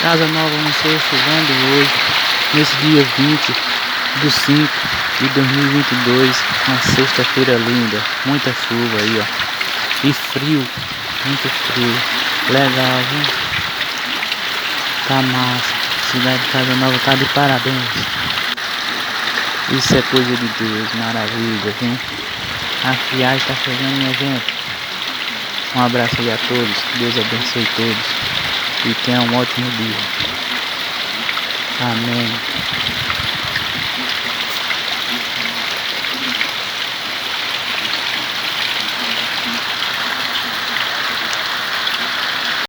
Casa Nova amanheceu chovendo hoje, nesse dia 20/5/2022, uma sexta-feira linda, muita chuva aí, ó, e frio, muito frio, legal, viu? Tá massa, cidade de Casa Nova tá de parabéns, isso é coisa de Deus, maravilha, viu? A viagem tá chegando, minha gente, um abraço aí a todos, Deus abençoe todos, e tenha um ótimo dia, amém.